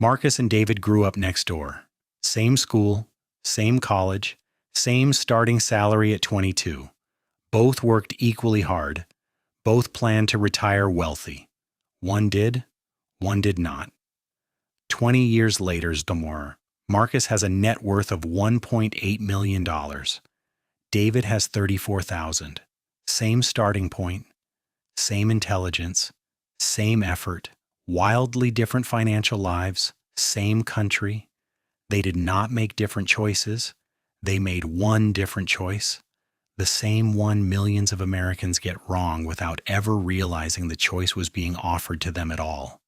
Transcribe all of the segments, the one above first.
Marcus and David grew up next door. Same school, same college, same starting salary at 22. Both worked equally hard. Both planned to retire wealthy. One did not. 20 years later, Marcus has a net worth of $1.8 million. David has $34,000. Same starting point, same intelligence, same effort, wildly different financial lives, same country. They did not make different choices. They made one different choice. The same one millions of Americans get wrong without ever realizing the choice was being offered to them at all.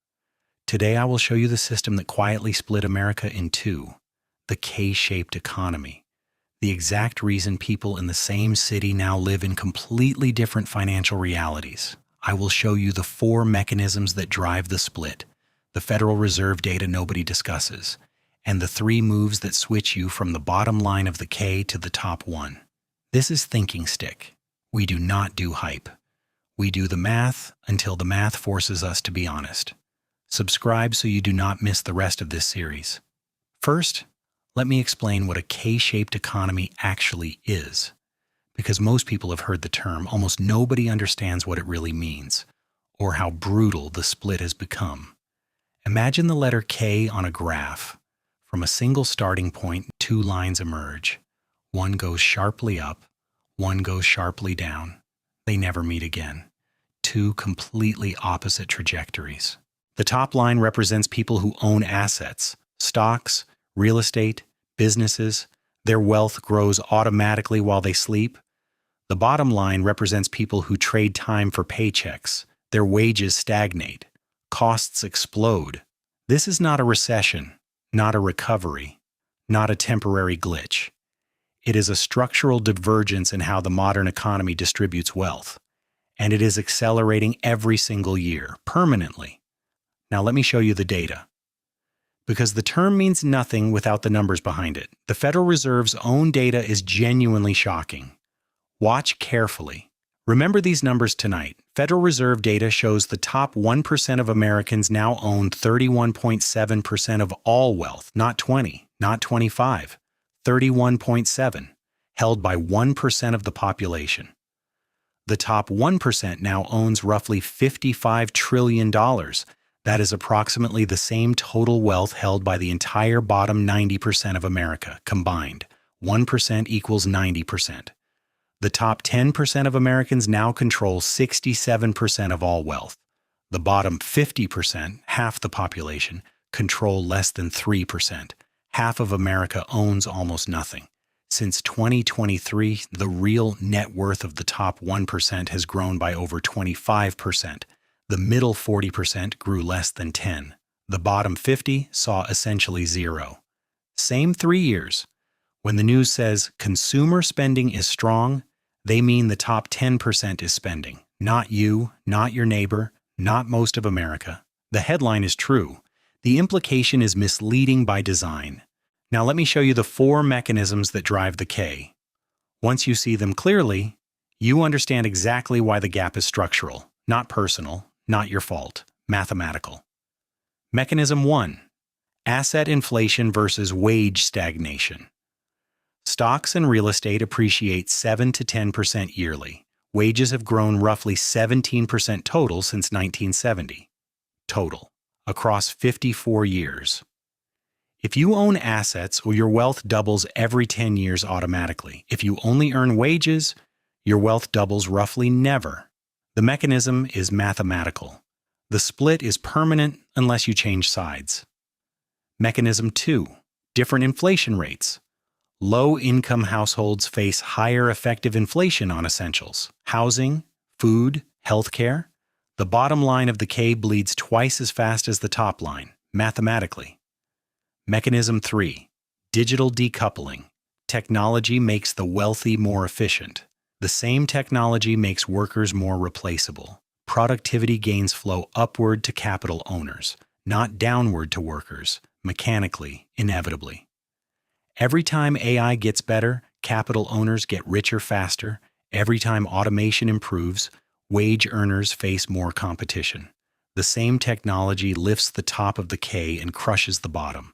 Today I will show you the system that quietly split America in two, the K-shaped economy. The exact reason people in the same city now live in completely different financial realities. I will show you the 4 mechanisms that drive the split, the Federal Reserve data nobody discusses, and the 3 moves that switch you from the bottom line of the K to the top one. This is thinking stick. We do not do hype. We do the math until the math forces us to be honest. Subscribe so you do not miss the rest of this series. First, let me explain what a K-shaped economy actually is. Because most people have heard the term, almost nobody understands what it really means, or how brutal the split has become. Imagine the letter K on a graph. From a single starting point, 2 lines emerge. One goes sharply up, one goes sharply down. They never meet again. 2 completely opposite trajectories. The top line represents people who own assets, stocks, real estate, businesses. Their wealth grows automatically while they sleep. The bottom line represents people who trade time for paychecks. Their wages stagnate. Costs explode. This is not a recession, not a recovery, not a temporary glitch. It is a structural divergence in how the modern economy distributes wealth, and it is accelerating every single year, permanently. Now let me show you the data. Because the term means nothing without the numbers behind it. The Federal Reserve's own data is genuinely shocking. Watch carefully. Remember these numbers tonight. Federal Reserve data shows the top 1% of Americans now own 31.7% of all wealth, not 20, not 25, 31.7, held by 1% of the population. The top 1% now owns roughly $55 trillion. That is approximately the same total wealth held by the entire bottom 90% of America combined. 1% equals 90%. The top 10% of Americans now control 67% of all wealth. The bottom 50%, half the population, control less than 3%. Half of America owns almost nothing. Since 2023, the real net worth of the top 1% has grown by over 25%. The middle 40% grew less than 10. The bottom 50 saw essentially 0. Same 3 years. When the news says consumer spending is strong, they mean the top 10% is spending. Not you, not your neighbor, not most of America. The headline is true. The implication is misleading by design. Now let me show you the 4 mechanisms that drive the K. Once you see them clearly, you understand exactly why the gap is structural, not personal, not your fault, mathematical. Mechanism 1. Asset inflation versus wage stagnation. Stocks and real estate appreciate 7 to 10% yearly. Wages have grown roughly 17% total since 1970. Total. Across 54 years. If you own assets, or your wealth doubles every 10 years automatically. If you only earn wages, your wealth doubles roughly never. The mechanism is mathematical. The split is permanent unless you change sides. Mechanism 2. Different inflation rates. Low-income households face higher effective inflation on essentials. Housing, food, healthcare. The bottom line of the K bleeds twice as fast as the top line, mathematically. Mechanism 3. Digital decoupling. Technology makes the wealthy more efficient. The same technology makes workers more replaceable. Productivity gains flow upward to capital owners, not downward to workers, mechanically, inevitably. Every time AI gets better, capital owners get richer faster. Every time automation improves, wage earners face more competition. The same technology lifts the top of the K and crushes the bottom.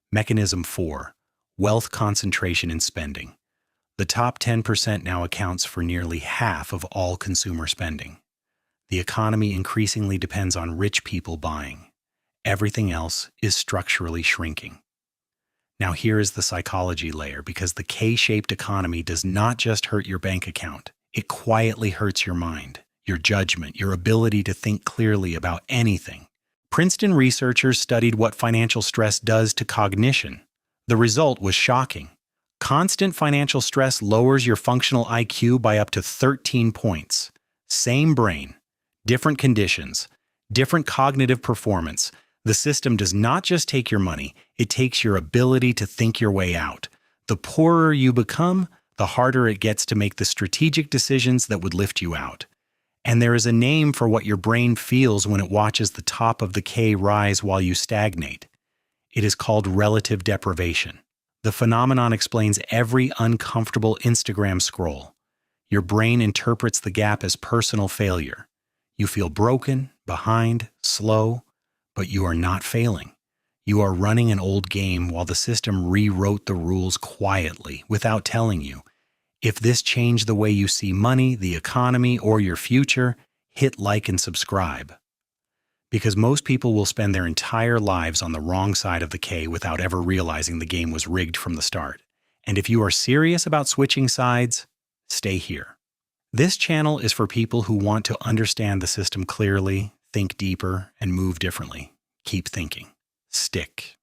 Mechanism 4. Wealth concentration in spending. The top 10% now accounts for nearly half of all consumer spending. The economy increasingly depends on rich people buying. Everything else is structurally shrinking. Now here is the psychology layer, because the K-shaped economy does not just hurt your bank account. It quietly hurts your mind, your judgment, your ability to think clearly about anything. Princeton researchers studied what financial stress does to cognition. The result was shocking. Constant financial stress lowers your functional IQ by up to 13 points. Same brain, different conditions, different cognitive performance. The system does not just take your money, it takes your ability to think your way out. The poorer you become, the harder it gets to make the strategic decisions that would lift you out. And there is a name for what your brain feels when it watches the top of the K rise while you stagnate. It is called relative deprivation. The phenomenon explains every uncomfortable Instagram scroll. Your brain interprets the gap as personal failure. You feel broken, behind, slow, but you are not failing. You are running an old game while the system rewrote the rules quietly, without telling you. If this changed the way you see money, the economy, or your future, hit like and subscribe. Because most people will spend their entire lives on the wrong side of the K without ever realizing the game was rigged from the start. And if you are serious about switching sides, stay here. This channel is for people who want to understand the system clearly, think deeper, and move differently. Keep thinking. Stick.